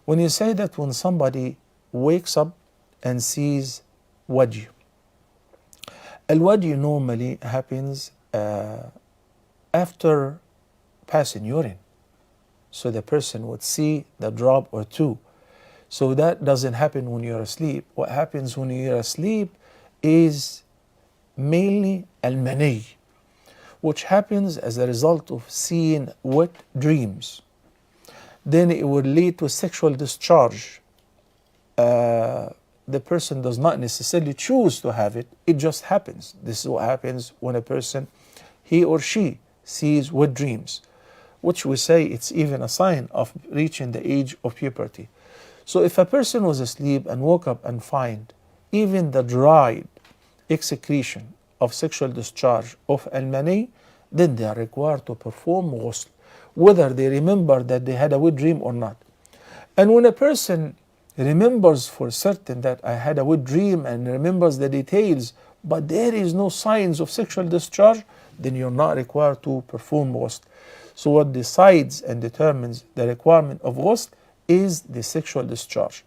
When you say that when somebody wakes up and sees wadi, al-wadi normally happens after passing urine. So the person would see the drop or two. So that doesn't happen when you're asleep. What happens when you're asleep is mainly al-madhiy, which happens as a result of seeing wet dreams. Then it would lead to sexual discharge. The person does not necessarily choose to have it, it just happens. This is what happens when a person, he or she, sees wet dreams, which we say it's even a sign of reaching the age of puberty. So if a person was asleep and woke up and find even the dried excretion of sexual discharge of al-mani, then they are required to perform ghusl, whether they remember that they had a wet dream or not. And when a person remembers for certain that I had a wet dream and remembers the details, but there is no signs of sexual discharge, then you're not required to perform ghusl. So what decides and determines the requirement of ghusl is the sexual discharge.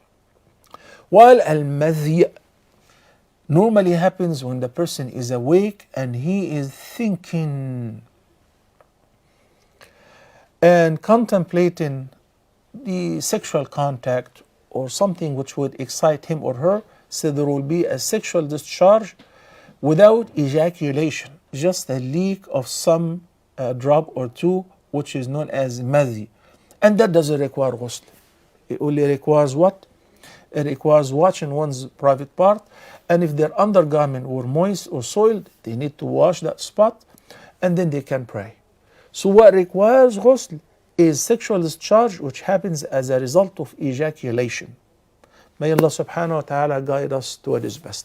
While al-madhiy normally happens when the person is awake and he is thinking and contemplating the sexual contact or something which would excite him or her, so there will be a sexual discharge without ejaculation, just a leak of some drop or two, which is known as madhiy. And that doesn't require ghusl. It only requires what? It requires washing one's private part, and if their undergarment were moist or soiled, they need to wash that spot, and then they can pray. So what requires ghusl is sexual discharge, which happens as a result of ejaculation. May Allah subhanahu wa ta'ala guide us to what is best.